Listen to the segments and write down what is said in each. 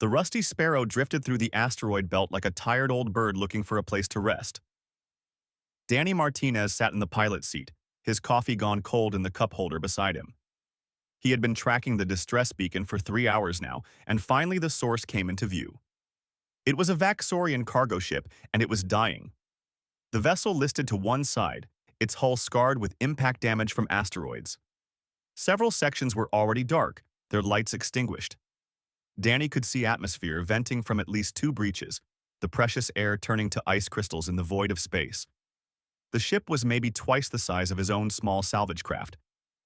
The rusty sparrow drifted through the asteroid belt like a tired old bird looking for a place to rest. Danny Martinez sat in the pilot seat, his coffee gone cold in the cup holder beside him. He had been tracking the distress beacon for 3 hours now, and finally the source came into view. It was a Vaxorian cargo ship, and it was dying. The vessel listed to one side, its hull scarred with impact damage from asteroids. Several sections were already dark, their lights extinguished. Danny could see atmosphere venting from at least 2 breaches, the precious air turning to ice crystals in the void of space. The ship was maybe twice the size of his own small salvage craft,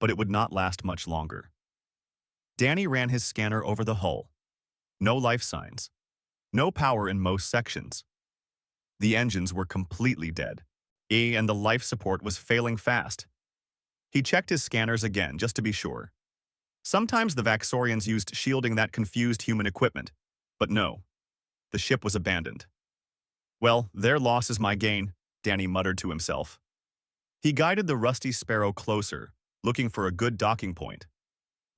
but it would not last much longer. Danny ran his scanner over the hull. No life signs. No power in most sections. The engines were completely dead, and the life support was failing fast. He checked his scanners again just to be sure. Sometimes the Vaxorians used shielding that confused human equipment, but no. The ship was abandoned. Well, their loss is my gain, Danny muttered to himself. He guided the rusty sparrow closer, looking for a good docking point.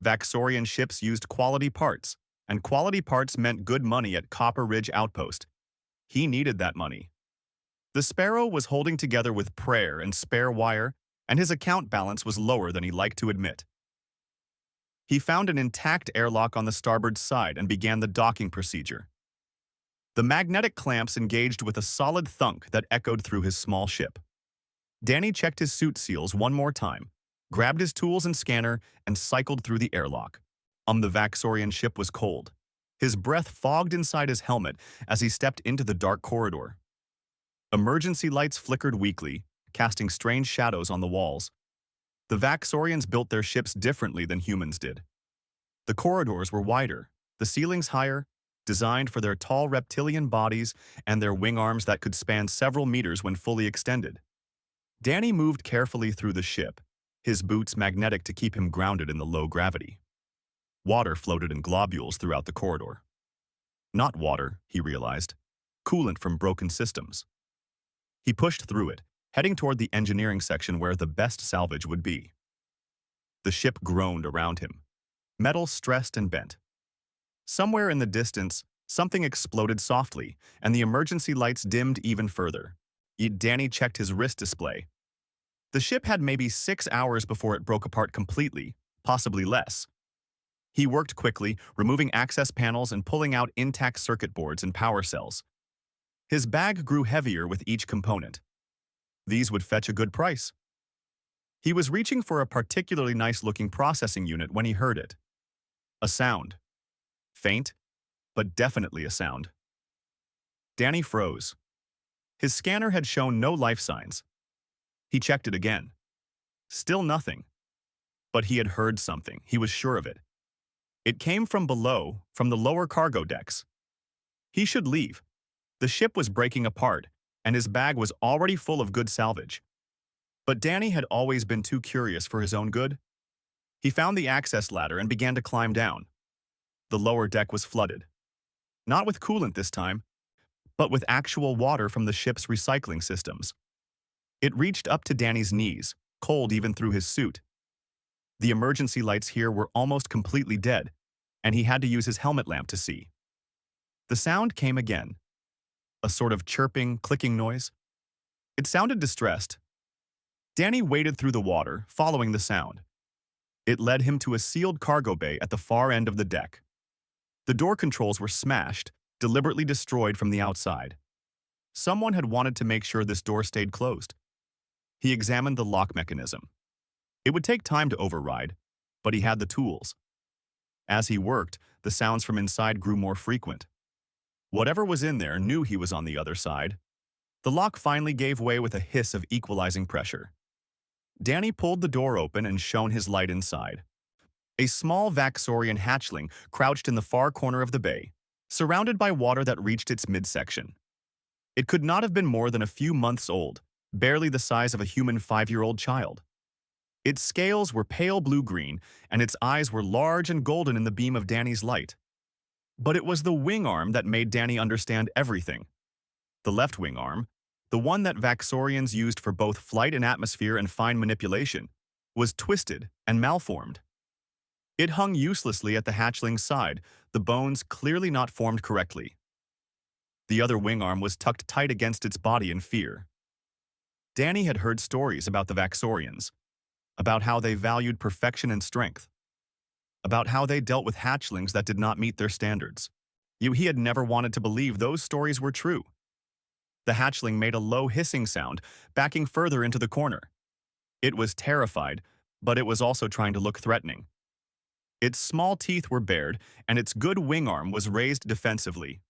Vaxorian ships used quality parts, and quality parts meant good money at Copper Ridge Outpost. He needed that money. The sparrow was holding together with prayer and spare wire, and his account balance was lower than he liked to admit. He found an intact airlock on the starboard side and began the docking procedure. The magnetic clamps engaged with a solid thunk that echoed through his small ship. Danny checked his suit seals one more time, grabbed his tools and scanner, and cycled through the airlock. The Vaxorian ship was cold. His breath fogged inside his helmet as he stepped into the dark corridor. Emergency lights flickered weakly, casting strange shadows on the walls. The Vaxorians built their ships differently than humans did. The corridors were wider, the ceilings higher, designed for their tall reptilian bodies and their wing arms that could span several meters when fully extended. Danny moved carefully through the ship, his boots magnetic to keep him grounded in the low gravity. Water floated in globules throughout the corridor. Not water, he realized. Coolant from broken systems. He pushed through it, heading toward the engineering section where the best salvage would be. The ship groaned around him, metal stressed and bent. Somewhere in the distance, something exploded softly, and the emergency lights dimmed even further. Danny checked his wrist display. The ship had maybe 6 hours before it broke apart completely, possibly less. He worked quickly, removing access panels and pulling out intact circuit boards and power cells. His bag grew heavier with each component. These would fetch a good price. He was reaching for a particularly nice-looking processing unit when he heard it. A sound. Faint, but definitely a sound. Danny froze. His scanner had shown no life signs. He checked it again. Still nothing. But he had heard something, he was sure of it. It came from below, from the lower cargo decks. He should leave. The ship was breaking apart, and his bag was already full of good salvage. But Danny had always been too curious for his own good. He found the access ladder and began to climb down. The lower deck was flooded. Not with coolant this time, but with actual water from the ship's recycling systems. It reached up to Danny's knees, cold even through his suit. The emergency lights here were almost completely dead, and he had to use his helmet lamp to see. The sound came again. A sort of chirping, clicking noise. It sounded distressed. Danny waded through the water, following the sound. It led him to a sealed cargo bay at the far end of the deck. The door controls were smashed, deliberately destroyed from the outside. Someone had wanted to make sure this door stayed closed. He examined the lock mechanism. It would take time to override, but he had the tools. As he worked, the sounds from inside grew more frequent. Whatever was in there knew he was on the other side. The lock finally gave way with a hiss of equalizing pressure. Danny pulled the door open and shone his light inside. A small Vaxorian hatchling crouched in the far corner of the bay, surrounded by water that reached its midsection. It could not have been more than a few months old, barely the size of a human 5-year-old child. Its scales were pale blue-green, and its eyes were large and golden in the beam of Danny's light. But it was the wing arm that made Danny understand everything. The left wing arm, the one that Vaxorians used for both flight in atmosphere and fine manipulation, was twisted and malformed. It hung uselessly at the hatchling's side, the bones clearly not formed correctly. The other wing arm was tucked tight against its body in fear. Danny had heard stories about the Vaxorians, about how they valued perfection and strength, about how they dealt with hatchlings that did not meet their standards. He had never wanted to believe those stories were true. The hatchling made a low hissing sound, backing further into the corner. It was terrified, but it was also trying to look threatening. Its small teeth were bared, and its good wing arm was raised defensively.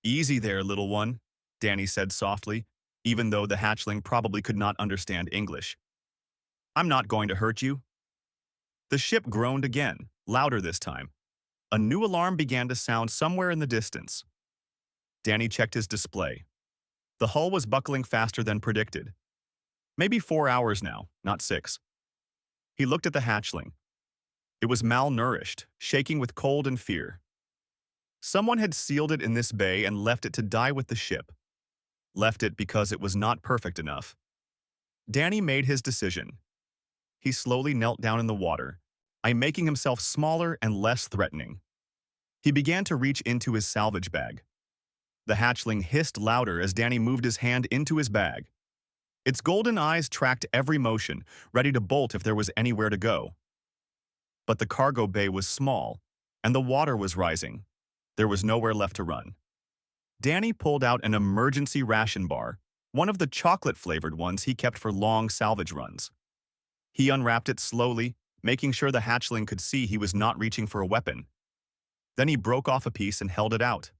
"Easy there, little one," Danny said softly, even though the hatchling probably could not understand English. "I'm not going to hurt you." The ship groaned again, louder this time. A new alarm began to sound somewhere in the distance. Danny checked his display. The hull was buckling faster than predicted. Maybe 4 hours now, not 6. He looked at the hatchling. It was malnourished, shaking with cold and fear. Someone had sealed it in this bay and left it to die with the ship. Left it because it was not perfect enough. Danny made his decision. He slowly knelt down in the water, making himself smaller and less threatening. He began to reach into his salvage bag. The hatchling hissed louder as Danny moved his hand into his bag. Its golden eyes tracked every motion, ready to bolt if there was anywhere to go. But the cargo bay was small, and the water was rising. There was nowhere left to run. Danny pulled out an emergency ration bar, one of the chocolate-flavored ones he kept for long salvage runs. He unwrapped it slowly, making sure the hatchling could see he was not reaching for a weapon. Then he broke off a piece and held it out.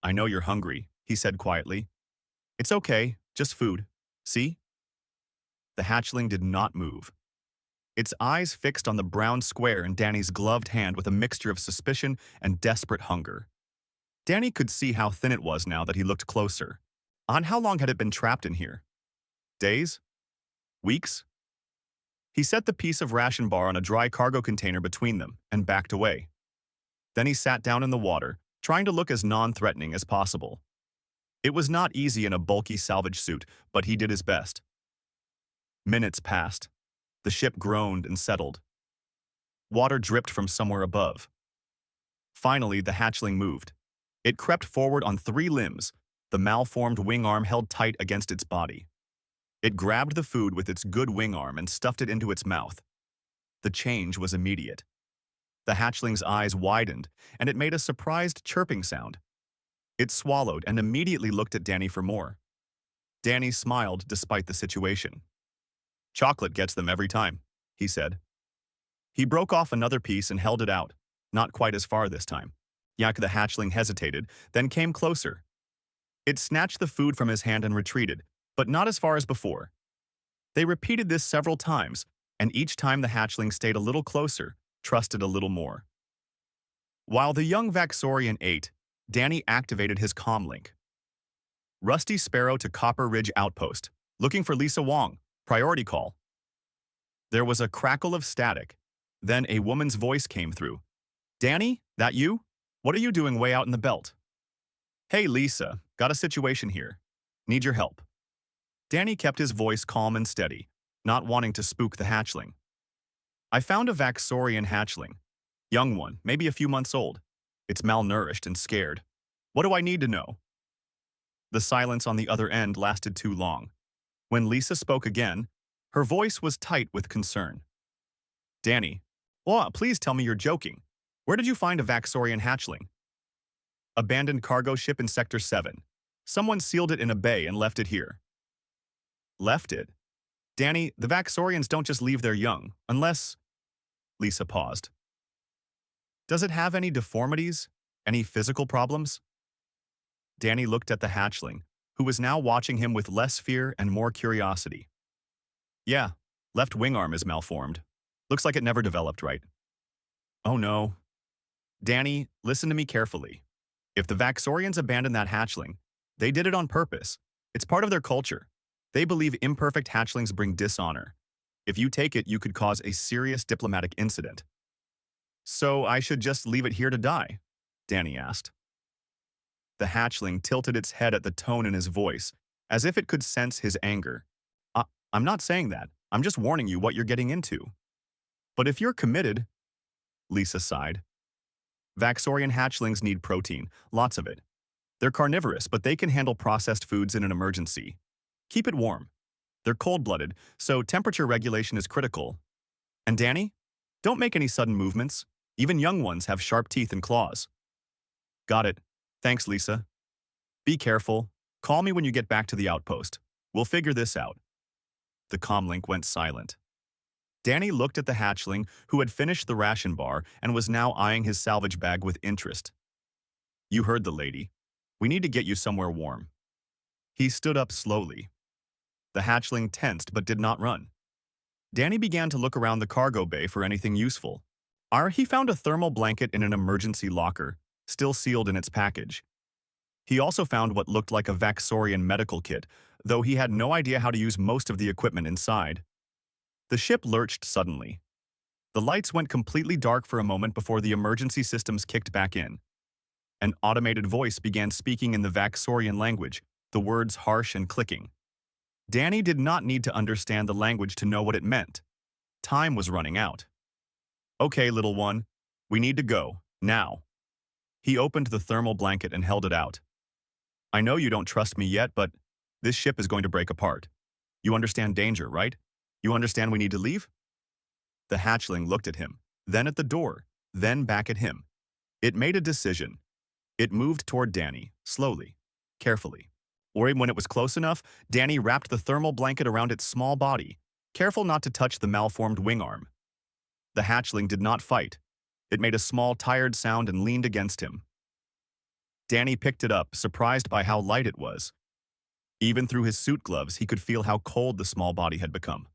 "I know you're hungry," he said quietly. "It's okay, just food. See?" The hatchling did not move. Its eyes fixed on the brown square in Danny's gloved hand with a mixture of suspicion and desperate hunger. Danny could see how thin it was now that he looked closer. How long had it been trapped in here? Days? Weeks? He set the piece of ration bar on a dry cargo container between them and backed away. Then he sat down in the water, trying to look as non-threatening as possible. It was not easy in a bulky salvage suit, but he did his best. Minutes passed. The ship groaned and settled. Water dripped from somewhere above. Finally, the hatchling moved. It crept forward on 3 limbs, the malformed wing arm held tight against its body. It grabbed the food with its good wing arm and stuffed it into its mouth. The change was immediate. The hatchling's eyes widened, and it made a surprised chirping sound. It swallowed and immediately looked at Danny for more. Danny smiled despite the situation. "Chocolate gets them every time," he said. He broke off another piece and held it out, not quite as far this time. The hatchling hesitated, then came closer. It snatched the food from his hand and retreated, but not as far as before. They repeated this several times, and each time the hatchling stayed a little closer, trusted a little more. While the young Vaxorian ate, Danny activated his comlink. "Rusty Sparrow to Copper Ridge Outpost. Looking for Lisa Wong. Priority call." There was a crackle of static. Then a woman's voice came through. "Danny, that you? What are you doing way out in the belt?" "Hey, Lisa, got a situation here. Need your help." Danny kept his voice calm and steady, not wanting to spook the hatchling. "I found a Vaxorian hatchling. Young one, maybe a few months old. It's malnourished and scared. What do I need to know?" The silence on the other end lasted too long. When Lisa spoke again, her voice was tight with concern. "Danny, please tell me you're joking. Where did you find a Vaxorian hatchling?" "Abandoned cargo ship in Sector 7. Someone sealed it in a bay and left it here." "Left it? Danny, the Vaxorians don't just leave their young, unless—" Lisa paused. "Does it have any deformities? Any physical problems?" Danny looked at the hatchling, who was now watching him with less fear and more curiosity. "Yeah, left wing arm is malformed. Looks like it never developed right." "Oh no." "Danny, listen to me carefully. If the Vaxorians abandoned that hatchling, they did it on purpose. It's part of their culture. They believe imperfect hatchlings bring dishonor. If you take it, you could cause a serious diplomatic incident." "So I should just leave it here to die?" Danny asked. The hatchling tilted its head at the tone in his voice, as if it could sense his anger. I'm not saying that. I'm just warning you what you're getting into. But if you're committed, Lisa sighed. Vaxorian hatchlings need protein, lots of it. They're carnivorous, but they can handle processed foods in an emergency. Keep it warm. They're cold-blooded, so temperature regulation is critical. And Danny? Don't make any sudden movements. Even young ones have sharp teeth and claws. Got it. Thanks, Lisa. Be careful. Call me when you get back to the outpost. We'll figure this out. The comlink went silent. Danny looked at the hatchling, who had finished the ration bar and was now eyeing his salvage bag with interest. You heard the lady. We need to get you somewhere warm. He stood up slowly. The hatchling tensed but did not run. Danny began to look around the cargo bay for anything useful. He found a thermal blanket in an emergency locker, still sealed in its package. He also found what looked like a Vaxorian medical kit, though he had no idea how to use most of the equipment inside. The ship lurched suddenly. The lights went completely dark for a moment before the emergency systems kicked back in. An automated voice began speaking in the Vaxorian language, the words harsh and clicking. Danny did not need to understand the language to know what it meant. Time was running out. Okay, little one, we need to go, now. He opened the thermal blanket and held it out. I know you don't trust me yet, but this ship is going to break apart. You understand danger, right? You understand we need to leave? The hatchling looked at him, then at the door, then back at him. It made a decision. It moved toward Danny, slowly, carefully. Or when it was close enough, Danny wrapped the thermal blanket around its small body, careful not to touch the malformed wing arm. The hatchling did not fight. It made a small, tired sound and leaned against him. Danny picked it up, surprised by how light it was. Even through his suit gloves, he could feel how cold the small body had become.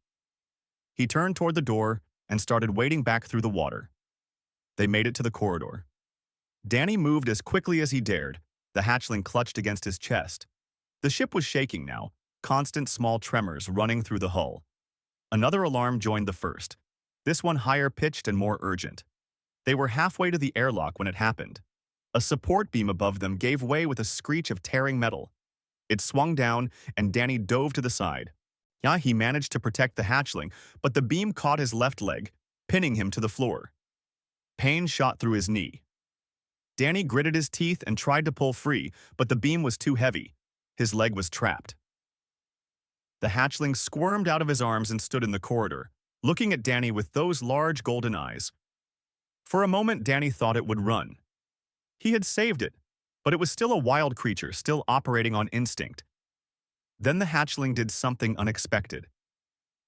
He turned toward the door and started wading back through the water. They made it to the corridor. Danny moved as quickly as he dared. The hatchling clutched against his chest. The ship was shaking now, constant small tremors running through the hull. Another alarm joined the first, this one higher-pitched and more urgent. They were halfway to the airlock when it happened. A support beam above them gave way with a screech of tearing metal. It swung down, and Danny dove to the side. Yeah, he managed to protect the hatchling, but the beam caught his left leg, pinning him to the floor. Pain shot through his knee. Danny gritted his teeth and tried to pull free, but the beam was too heavy. His leg was trapped. The hatchling squirmed out of his arms and stood in the corridor, looking at Danny with those large golden eyes. For a moment, Danny thought it would run. He had saved it, but it was still a wild creature, still operating on instinct. Then the hatchling did something unexpected.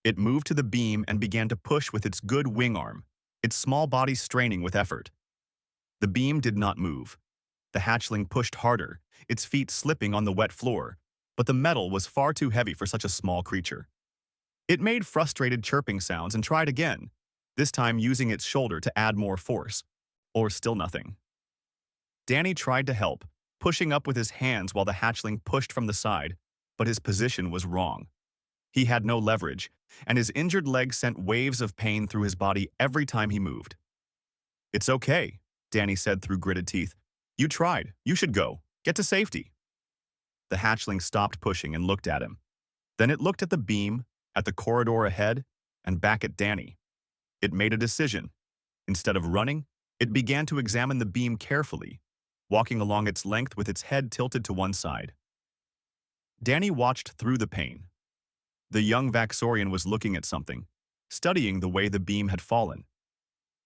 It moved to the beam and began to push with its good wing arm, its small body straining with effort. The beam did not move. The hatchling pushed harder, its feet slipping on the wet floor, but the metal was far too heavy for such a small creature. It made frustrated chirping sounds and tried again, this time using its shoulder to add more force, or still nothing. Danny tried to help, pushing up with his hands while the hatchling pushed from the side, but his position was wrong. He had no leverage, and his injured leg sent waves of pain through his body every time he moved. It's okay, Danny said through gritted teeth. You tried. You should go. Get to safety. The hatchling stopped pushing and looked at him. Then it looked at the beam, at the corridor ahead, and back at Danny. It made a decision. Instead of running, it began to examine the beam carefully, walking along its length with its head tilted to one side. Danny watched through the pain. The young Vaxorian was looking at something, studying the way the beam had fallen.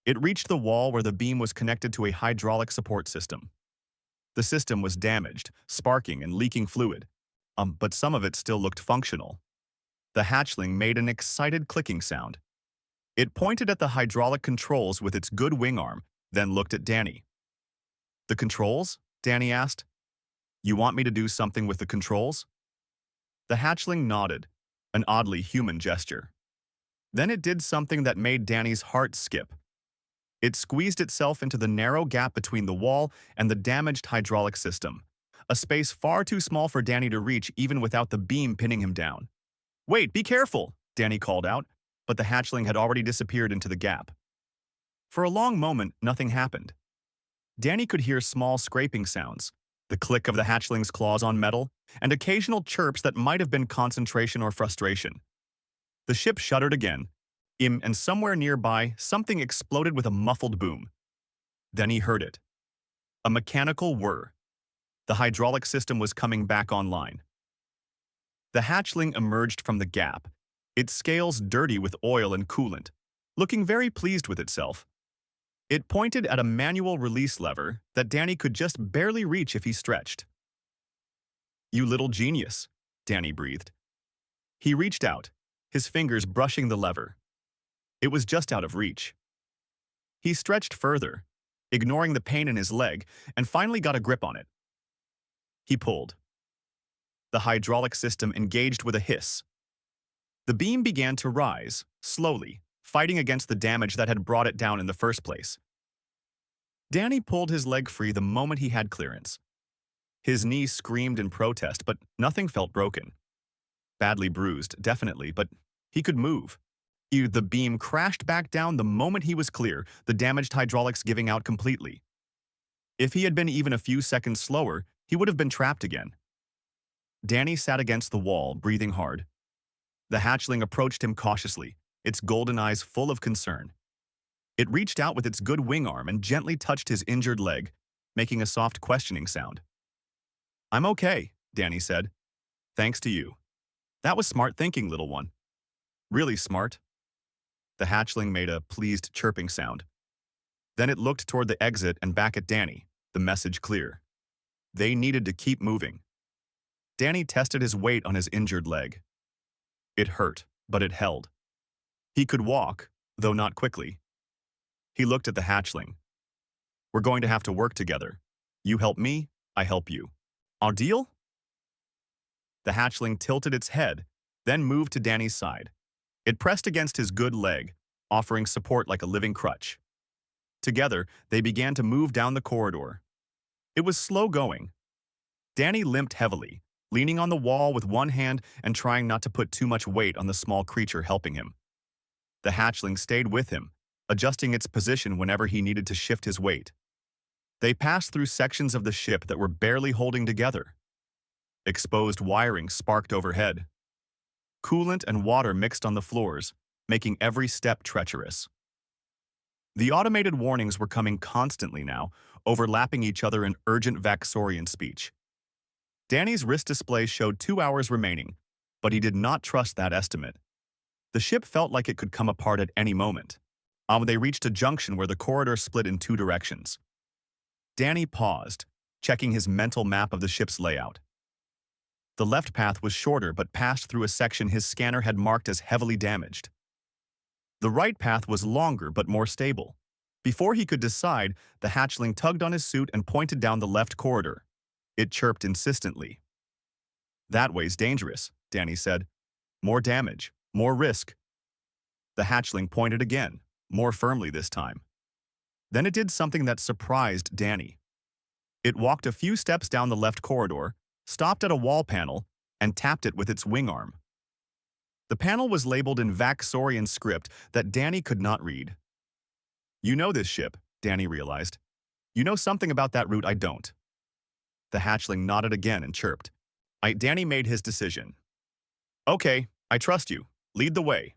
It reached the wall where the beam was connected to a hydraulic support system. The system was damaged, sparking and leaking fluid, but some of it still looked functional. The hatchling made an excited clicking sound. It pointed at the hydraulic controls with its good wing arm, then looked at Danny. The controls? Danny asked. You want me to do something with the controls? The hatchling nodded, an oddly human gesture. Then it did something that made Danny's heart skip. It squeezed itself into the narrow gap between the wall and the damaged hydraulic system, a space far too small for Danny to reach even without the beam pinning him down. Wait, be careful, Danny called out, but the hatchling had already disappeared into the gap. For a long moment, nothing happened. Danny could hear small scraping sounds, the click of the hatchling's claws on metal, and occasional chirps that might have been concentration or frustration. The ship shuddered again, And somewhere nearby, something exploded with a muffled boom. Then he heard it. A mechanical whir. The hydraulic system was coming back online. The hatchling emerged from the gap, its scales dirty with oil and coolant, looking very pleased with itself. It pointed at a manual release lever that Danny could just barely reach if he stretched. "You little genius," Danny breathed. He reached out, his fingers brushing the lever. It was just out of reach. He stretched further, ignoring the pain in his leg, and finally got a grip on it. He pulled. The hydraulic system engaged with a hiss. The beam began to rise, slowly, fighting against the damage that had brought it down in the first place. Danny pulled his leg free the moment he had clearance. His knee screamed in protest, but nothing felt broken. Badly bruised, definitely, but he could move. The beam crashed back down the moment he was clear, the damaged hydraulics giving out completely. If he had been even a few seconds slower, he would have been trapped again. Danny sat against the wall, breathing hard. The hatchling approached him cautiously, its golden eyes full of concern. It reached out with its good wing arm and gently touched his injured leg, making a soft questioning sound. "I'm okay," Danny said. "Thanks to you. That was smart thinking, little one. Really smart." The hatchling made a pleased chirping sound. Then it looked toward the exit and back at Danny, the message clear. They needed to keep moving. Danny tested his weight on his injured leg. It hurt, but it held. He could walk, though not quickly. He looked at the hatchling. "We're going to have to work together. You help me, I help you. Our deal?" The hatchling tilted its head, then moved to Danny's side. It pressed against his good leg, offering support like a living crutch. Together, they began to move down the corridor. It was slow going. Danny limped heavily, leaning on the wall with one hand and trying not to put too much weight on the small creature helping him. The hatchling stayed with him, adjusting its position whenever he needed to shift his weight. They passed through sections of the ship that were barely holding together. Exposed wiring sparked overhead. Coolant and water mixed on the floors, making every step treacherous. The automated warnings were coming constantly now, overlapping each other in urgent Vaxorian speech. Danny's wrist display showed 2 hours remaining, but he did not trust that estimate. The ship felt like it could come apart at any moment. They reached a junction where the corridor split in 2 directions. Danny paused, checking his mental map of the ship's layout. The left path was shorter but passed through a section his scanner had marked as heavily damaged. The right path was longer but more stable. Before he could decide, the hatchling tugged on his suit and pointed down the left corridor. It chirped insistently. "That way's dangerous," Danny said. "More damage, more risk." The hatchling pointed again, more firmly this time. Then it did something that surprised Danny. It walked a few steps down the left corridor, stopped at a wall panel, and tapped it with its wing arm. The panel was labeled in Vaxorian script that Danny could not read. "You know this ship," Danny realized. "You know something about that route I don't." The hatchling nodded again and chirped. Danny made his decision. "Okay, I trust you. Lead the way."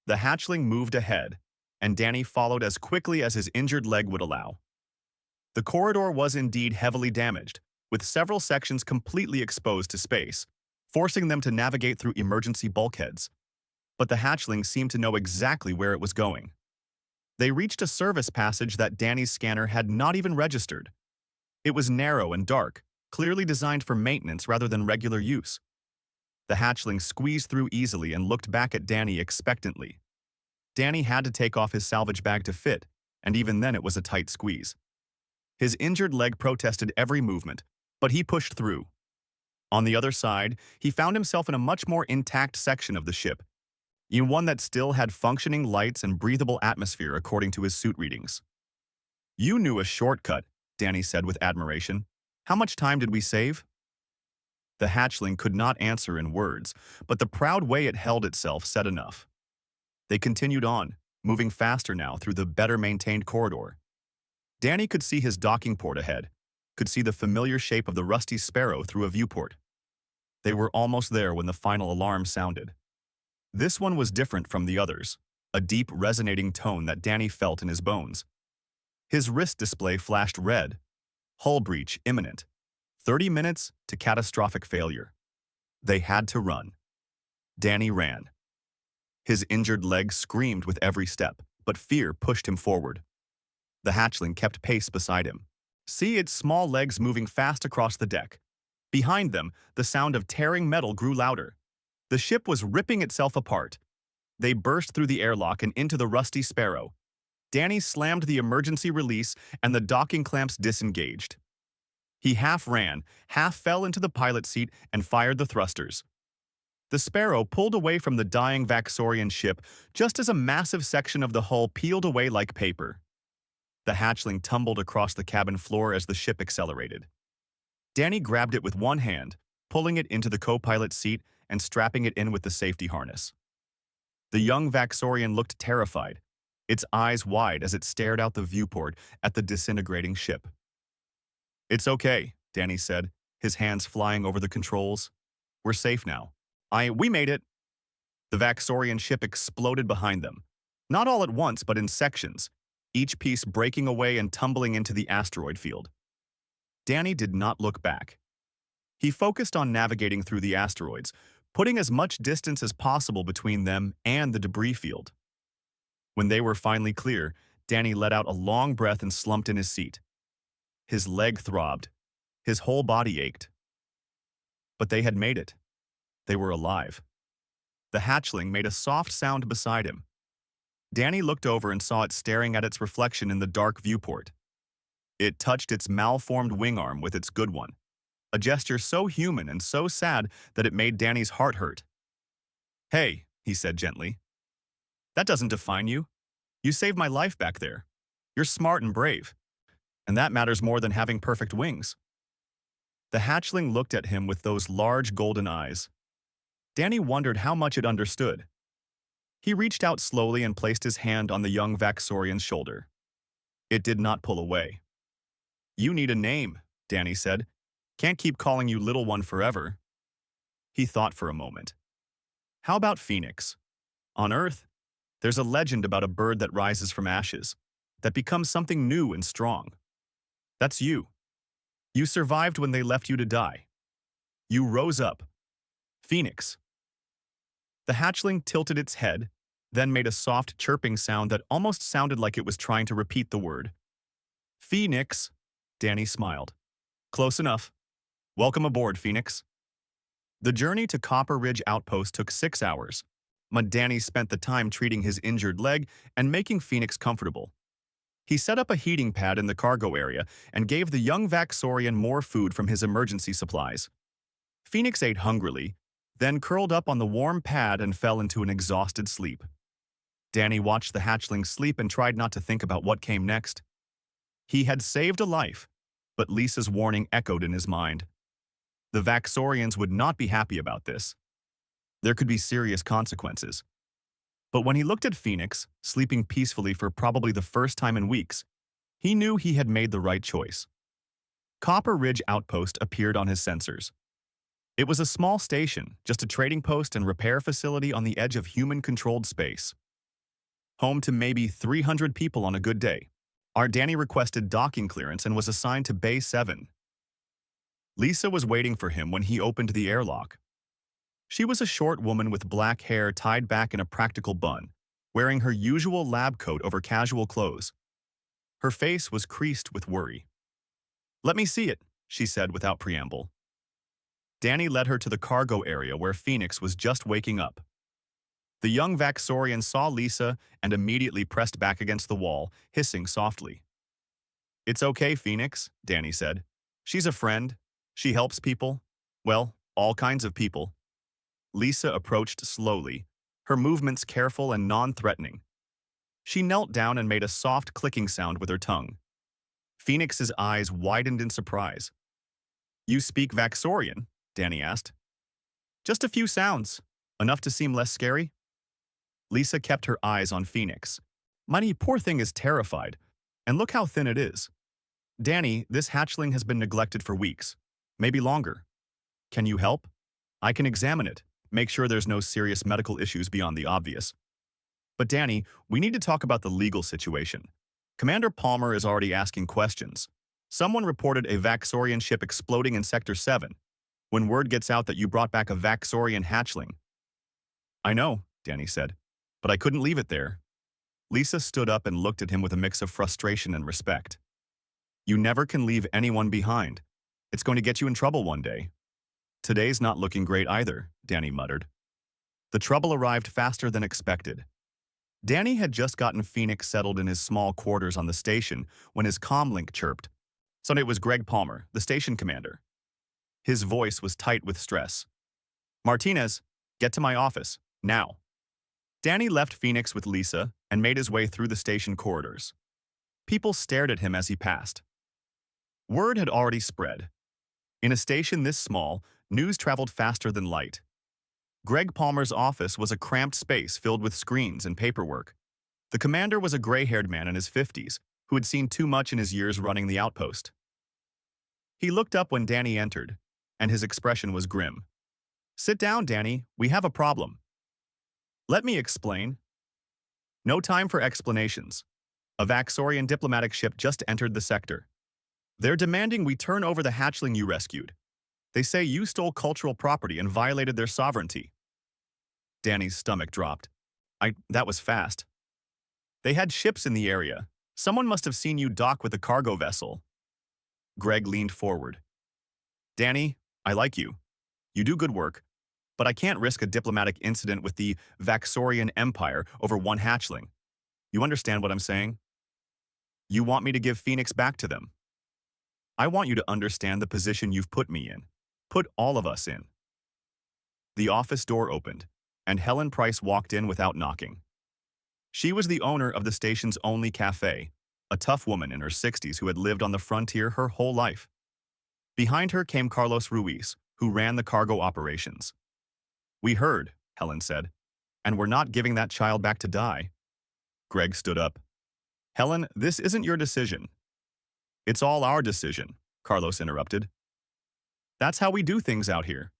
The hatchling moved ahead, and Danny followed as quickly as his injured leg would allow. The corridor was indeed heavily damaged, with several sections completely exposed to space, forcing them to navigate through emergency bulkheads. But the hatchling seemed to know exactly where it was going. They reached a service passage that Danny's scanner had not even registered. It was narrow and dark, clearly designed for maintenance rather than regular use. The hatchling squeezed through easily and looked back at Danny expectantly. Danny had to take off his salvage bag to fit, and even then it was a tight squeeze. His injured leg protested every movement, but he pushed through. On the other side, he found himself in a much more intact section of the ship, in one that still had functioning lights and breathable atmosphere according to his suit readings. "You knew a shortcut," Danny said with admiration. "How much time did we save?" The hatchling could not answer in words, but the proud way it held itself said enough. They continued on, moving faster now through the better-maintained corridor. Danny could see his docking port ahead, could see the familiar shape of the Rusty Sparrow through a viewport. They were almost there when the final alarm sounded. This one was different from the others. a deep, resonating tone that Danny felt in his bones. His wrist display flashed red. Hull breach imminent. 30 minutes to catastrophic failure. They had to run. Danny ran. His injured leg screamed with every step, but fear pushed him forward. The hatchling kept pace beside him. See its small legs moving fast across the deck. Behind them, the sound of tearing metal grew louder. The ship was ripping itself apart. They burst through the airlock and into the rusty Sparrow. Danny slammed the emergency release and the docking clamps disengaged. He half ran, half fell into the pilot seat and fired the thrusters. The Sparrow pulled away from the dying Vaxorian ship just as a massive section of the hull peeled away like paper. The hatchling tumbled across the cabin floor as the ship accelerated. Danny grabbed it with one hand, pulling it into the co-pilot seat and strapping it in with the safety harness. The young Vaxorian looked terrified, its eyes wide as it stared out the viewport at the disintegrating ship. "It's okay," Danny said, his hands flying over the controls. "We're safe now. We made it." The Vaxorian ship exploded behind them. Not all at once, but in sections, each piece breaking away and tumbling into the asteroid field. Danny did not look back. He focused on navigating through the asteroids, putting as much distance as possible between them and the debris field. When they were finally clear, Danny let out a long breath and slumped in his seat. His leg throbbed. His whole body ached. But they had made it. They were alive. The hatchling made a soft sound beside him. Danny looked over and saw it staring at its reflection in the dark viewport. It touched its malformed wing arm with its good one, a gesture so human and so sad that it made Danny's heart hurt. "Hey," he said gently. "That doesn't define you. You saved my life back there. You're smart and brave. And that matters more than having perfect wings." The hatchling looked at him with those large golden eyes. Danny wondered how much it understood. He reached out slowly and placed his hand on the young Vaxorian's shoulder. It did not pull away. "You need a name," Danny said. "Can't keep calling you little one forever." He thought for a moment. "How about Phoenix? On Earth, there's a legend about a bird that rises from ashes, that becomes something new and strong. That's you. You survived when they left you to die. You rose up. Phoenix." The hatchling tilted its head, then made a soft chirping sound that almost sounded like it was trying to repeat the word. "Phoenix," Danny smiled. "Close enough. Welcome aboard, Phoenix." The journey to Copper Ridge Outpost took 6 hours, but Danny spent the time treating his injured leg and making Phoenix comfortable. He set up a heating pad in the cargo area and gave the young Vaxorian more food from his emergency supplies. Phoenix ate hungrily, then curled up on the warm pad and fell into an exhausted sleep. Danny watched the hatchling sleep and tried not to think about what came next. He had saved a life, but Lisa's warning echoed in his mind. The Vaxorians would not be happy about this. There could be serious consequences. But when he looked at Phoenix, sleeping peacefully for probably the first time in weeks, he knew he had made the right choice. Copper Ridge Outpost appeared on his sensors. It was a small station, just a trading post and repair facility on the edge of human-controlled space. Home to maybe 300 people on a good day. Danny requested docking clearance and was assigned to Bay 7. Lisa was waiting for him when he opened the airlock. She was a short woman with black hair tied back in a practical bun, wearing her usual lab coat over casual clothes. Her face was creased with worry. "Let me see it," she said without preamble. Danny led her to the cargo area where Phoenix was just waking up. The young Vaxorian saw Lisa and immediately pressed back against the wall, hissing softly. "It's okay, Phoenix," Danny said. "She's a friend. She helps people. Well, all kinds of people." Lisa approached slowly, her movements careful and non-threatening. She knelt down and made a soft clicking sound with her tongue. Phoenix's eyes widened in surprise. "You speak Vaxorian?" Danny asked. "Just a few sounds, enough to seem less scary." Lisa kept her eyes on Phoenix. "Money, poor thing is terrified, and look how thin it is. Danny, this hatchling has been neglected for weeks, maybe longer. Can you help? I can examine it, make sure there's no serious medical issues beyond the obvious." But Danny, we need to talk about the legal situation. Commander Palmer is already asking questions. Someone reported a Vaxorian ship exploding in Sector 7. When word gets out that you brought back a Vaxorian hatchling. I know, Danny said, but I couldn't leave it there. Lisa stood up and looked at him with a mix of frustration and respect. You never can leave anyone behind. It's going to get you in trouble one day. Today's not looking great either, Danny muttered. The trouble arrived faster than expected. Danny had just gotten Phoenix settled in his small quarters on the station when his comlink chirped. So it was Greg Palmer, the station commander. His voice was tight with stress. Martinez, get to my office, now. Danny left Phoenix with Lisa and made his way through the station corridors. People stared at him as he passed. Word had already spread. In a station this small, news traveled faster than light. Greg Palmer's office was a cramped space filled with screens and paperwork. The commander was a gray-haired man in his 50s who had seen too much in his years running the outpost. He looked up when Danny entered, and his expression was grim. Sit down, Danny. We have a problem. Let me explain. No time for explanations. A Vaxorian diplomatic ship just entered the sector. They're demanding we turn over the hatchling you rescued. They say you stole cultural property and violated their sovereignty. Danny's stomach dropped. That was fast. They had ships in the area. Someone must have seen you dock with a cargo vessel. Greg leaned forward. Danny, I like you. You do good work, but I can't risk a diplomatic incident with the Vaxorian Empire over one hatchling. You understand what I'm saying? You want me to give Phoenix back to them. I want you to understand the position you've put me in. Put all of us in. The office door opened, and Helen Price walked in without knocking. She was the owner of the station's only cafe, a tough woman in her 60s who had lived on the frontier her whole life. Behind her came Carlos Ruiz, who ran the cargo operations. We heard, Helen said, and we're not giving that child back to die. Greg stood up. Helen, this isn't your decision. It's all our decision, Carlos interrupted. That's how we do things out here.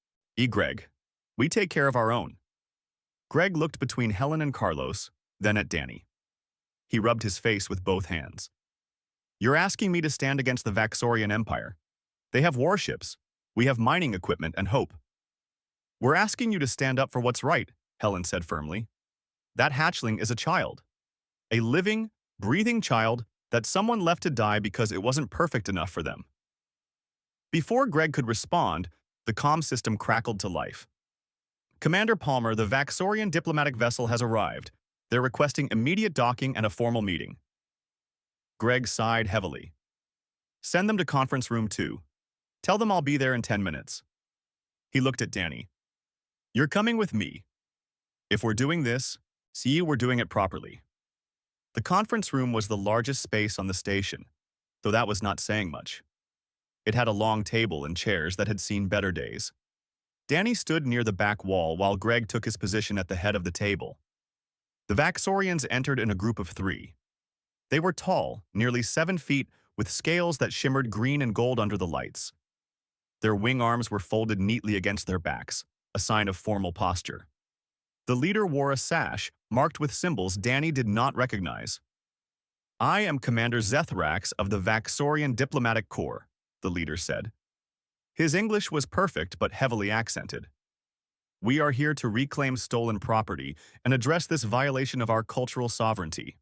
Greg. We take care of our own. Greg looked between Helen and Carlos, then at Danny. He rubbed his face with both hands. You're asking me to stand against the Vaxorian Empire. They have warships. We have mining equipment and hope. We're asking you to stand up for what's right, Helen said firmly. That hatchling is a child. A living, breathing child that someone left to die because it wasn't perfect enough for them. Before Greg could respond, the comm system crackled to life. Commander Palmer, the Vaxorian diplomatic vessel has arrived. They're requesting immediate docking and a formal meeting. Greg sighed heavily. Send them to conference room 2. Tell them I'll be there in 10 minutes. He looked at Danny. You're coming with me. If we're doing this, see we're doing it properly. The conference room was the largest space on the station, though that was not saying much. It had a long table and chairs that had seen better days. Danny stood near the back wall while Greg took his position at the head of the table. The Vaxorians entered in a group of 3. They were tall, nearly 7 feet, with scales that shimmered green and gold under the lights. Their wing arms were folded neatly against their backs, a sign of formal posture. The leader wore a sash, marked with symbols Danny did not recognize. I am Commander Zethrax of the Vaxorian Diplomatic Corps, the leader said. His English was perfect but heavily accented. We are here to reclaim stolen property and address this violation of our cultural sovereignty.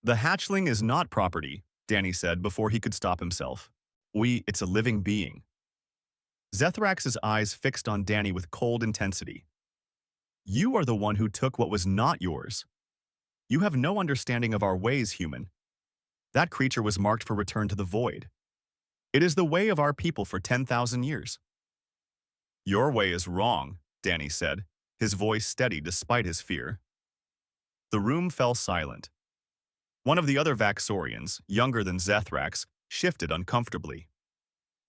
The hatchling is not property, Danny said before he could stop himself. It's a living being. Zethrax's eyes fixed on Danny with cold intensity. You are the one who took what was not yours. You have no understanding of our ways, human. That creature was marked for return to the void. It is the way of our people for 10,000 years. Your way is wrong, Danny said, his voice steady despite his fear. The room fell silent. One of the other Vaxorians, younger than Zethrax, shifted uncomfortably.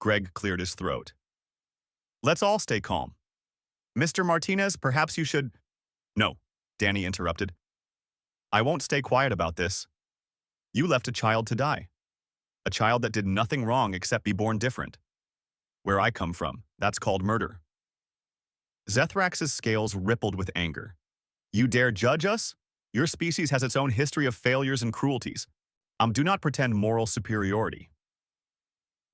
Greg cleared his throat. Let's all stay calm. Mr. Martinez, perhaps you should… No, Danny interrupted. I won't stay quiet about this. You left a child to die. A child that did nothing wrong except be born different. Where I come from, that's called murder. Zethrax's scales rippled with anger. You dare judge us? Your species has its own history of failures and cruelties. Do not pretend moral superiority.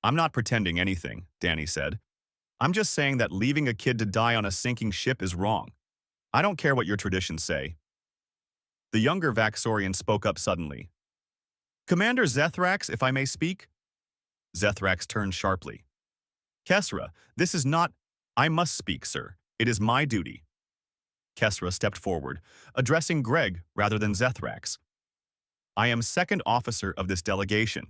I'm not pretending anything, Danny said. I'm just saying that leaving a kid to die on a sinking ship is wrong. I don't care what your traditions say. The younger Vaxorian spoke up suddenly. Commander Zethrax, if I may speak? Zethrax turned sharply. Kesra, this is not— I must speak, sir. It is my duty. Kesra stepped forward, addressing Greg rather than Zethrax. I am second officer of this delegation.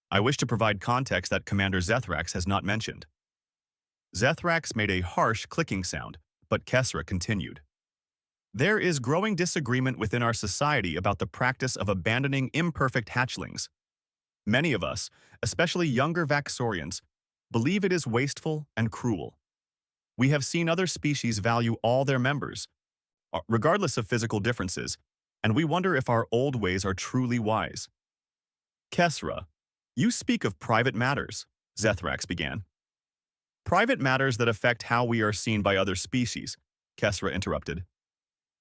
I wish to provide context that Commander Zethrax has not mentioned. Zethrax made a harsh clicking sound, but Kesra continued. There is growing disagreement within our society about the practice of abandoning imperfect hatchlings. Many of us, especially younger Vaxorians, believe it is wasteful and cruel. We have seen other species value all their members, regardless of physical differences, and we wonder if our old ways are truly wise. Kesra, you speak of private matters, Zethrax began. Private matters that affect how we are seen by other species, Kesra interrupted.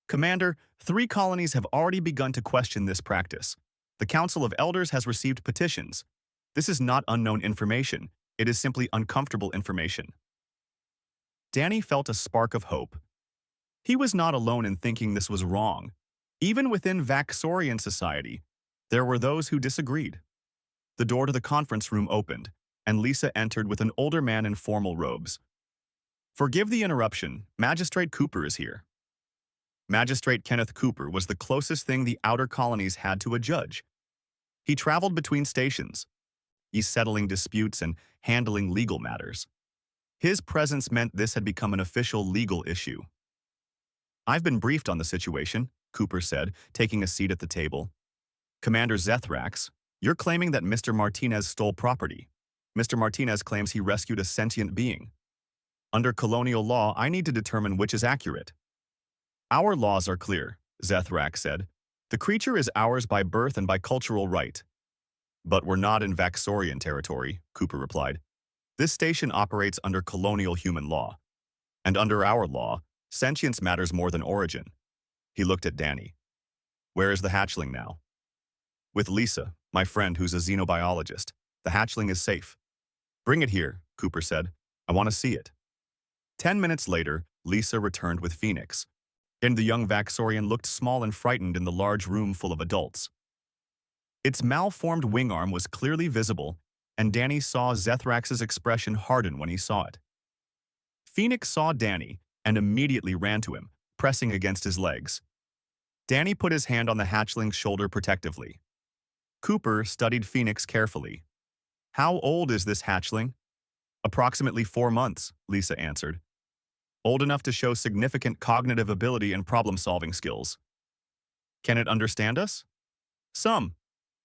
Commander, 3 colonies have already begun to question this practice. The Council of Elders has received petitions. This is not unknown information. It is simply uncomfortable information. Danny felt a spark of hope. He was not alone in thinking this was wrong. Even within Vaxorian society, there were those who disagreed. The door to the conference room opened, and Lisa entered with an older man in formal robes. Forgive the interruption, Magistrate Cooper is here. Magistrate Kenneth Cooper was the closest thing the outer colonies had to a judge. He traveled between stations, settling disputes and handling legal matters. His presence meant this had become an official legal issue. I've been briefed on the situation, Cooper said, taking a seat at the table. Commander Zethrax, you're claiming that Mr. Martinez stole property. Mr. Martinez claims he rescued a sentient being. Under colonial law, I need to determine which is accurate. Our laws are clear, Zethrax said. The creature is ours by birth and by cultural right. But we're not in Vaxorian territory, Cooper replied. This station operates under colonial human law. And under our law, sentience matters more than origin. He looked at Danny. Where is the hatchling now? With Lisa, my friend who's a xenobiologist. The hatchling is safe. Bring it here, Cooper said. I want to see it. 10 minutes later, Lisa returned with Phoenix. And the young Vaxorian looked small and frightened in the large room full of adults. Its malformed wing arm was clearly visible, and Danny saw Zethrax's expression harden when he saw it. Phoenix saw Danny and immediately ran to him, pressing against his legs. Danny put his hand on the hatchling's shoulder protectively. Cooper studied Phoenix carefully. How old is this hatchling? Approximately 4 months, Lisa answered. Old enough to show significant cognitive ability and problem-solving skills. Can it understand us? Some.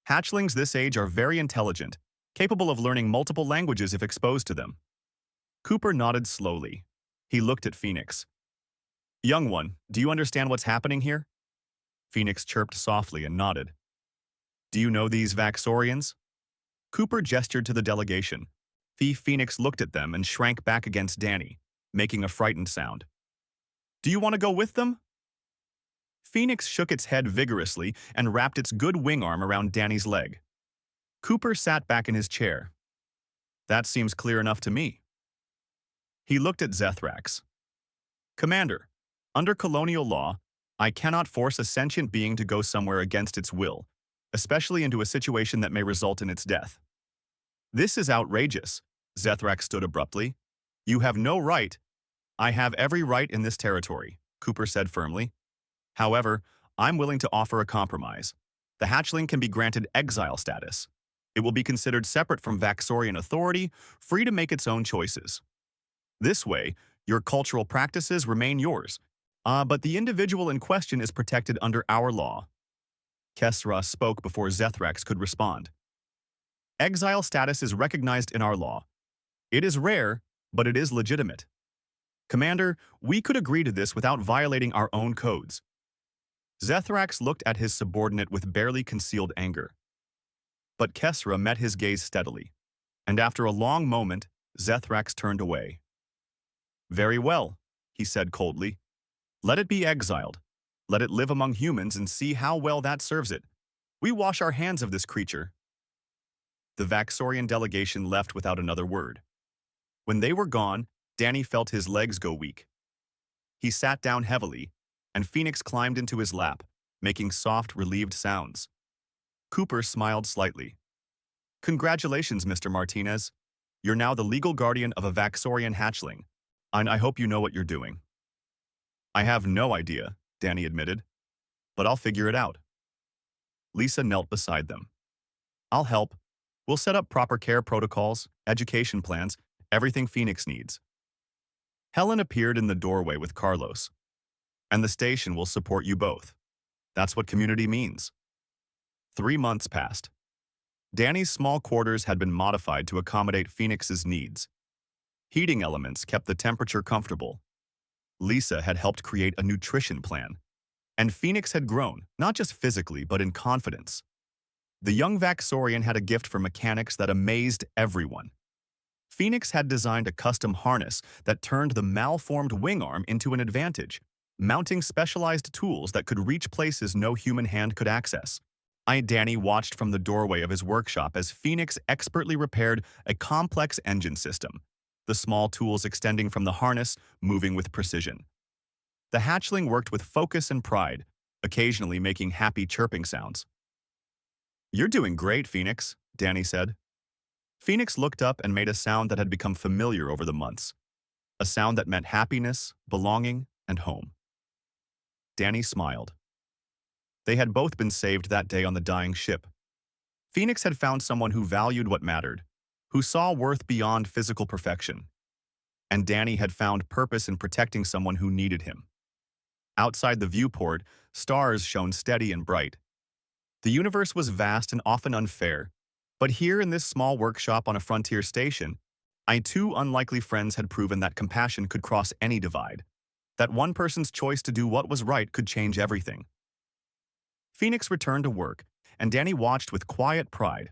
Hatchlings this age are very intelligent, capable of learning multiple languages if exposed to them. Cooper nodded slowly. He looked at Phoenix. Young one, do you understand what's happening here? Phoenix chirped softly and nodded. Do you know these Vaxorians? Cooper gestured to the delegation. Phoenix looked at them and shrank back against Danny, making a frightened sound. Do you want to go with them? Phoenix shook its head vigorously and wrapped its good wing arm around Danny's leg. Cooper sat back in his chair. That seems clear enough to me. He looked at Zethrax. Commander, under colonial law, I cannot force a sentient being to go somewhere against its will, especially into a situation that may result in its death. This is outrageous, Zethrax stood abruptly. You have no right. I have every right in this territory, Cooper said firmly. However, I'm willing to offer a compromise. The hatchling can be granted exile status. It will be considered separate from Vaxorian authority, free to make its own choices. This way, your cultural practices remain yours, but the individual in question is protected under our law. Kesra spoke before Zethrax could respond. Exile status is recognized in our law. It is rare, but it is legitimate. Commander, we could agree to this without violating our own codes. Zethrax looked at his subordinate with barely concealed anger. But Kesra met his gaze steadily, and after a long moment, Zethrax turned away. Very well, he said coldly. Let it be exiled. Let it live among humans and see how well that serves it. We wash our hands of this creature." The Vaxorian delegation left without another word. When they were gone, Danny felt his legs go weak. He sat down heavily, and Phoenix climbed into his lap, making soft, relieved sounds. Cooper smiled slightly. "Congratulations, Mr. Martinez. You're now the legal guardian of a Vaxorian hatchling, and I hope you know what you're doing." "I have no idea," Danny admitted, "but I'll figure it out." Lisa knelt beside them. "I'll help. We'll set up proper care protocols, education plans, everything Phoenix needs." Helen appeared in the doorway with Carlos. "And the station will support you both. That's what community means." 3 months passed. Danny's small quarters had been modified to accommodate Phoenix's needs. Heating elements kept the temperature comfortable. Lisa had helped create a nutrition plan. And Phoenix had grown, not just physically, but in confidence. The young Vaxorian had a gift for mechanics that amazed everyone. Phoenix had designed a custom harness that turned the malformed wing arm into an advantage, mounting specialized tools that could reach places no human hand could access. Danny watched from the doorway of his workshop as Phoenix expertly repaired a complex engine system, the small tools extending from the harness, moving with precision. The hatchling worked with focus and pride, occasionally making happy chirping sounds. "You're doing great, Phoenix," Danny said. Phoenix looked up and made a sound that had become familiar over the months, a sound that meant happiness, belonging, and home. Danny smiled. They had both been saved that day on the dying ship. Phoenix had found someone who valued what mattered, who saw worth beyond physical perfection. And Danny had found purpose in protecting someone who needed him. Outside the viewport, stars shone steady and bright. The universe was vast and often unfair, but here in this small workshop on a frontier station, two unlikely friends had proven that compassion could cross any divide, that one person's choice to do what was right could change everything. Phoenix returned to work, and Danny watched with quiet pride.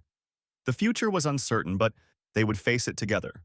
The future was uncertain, but they would face it together.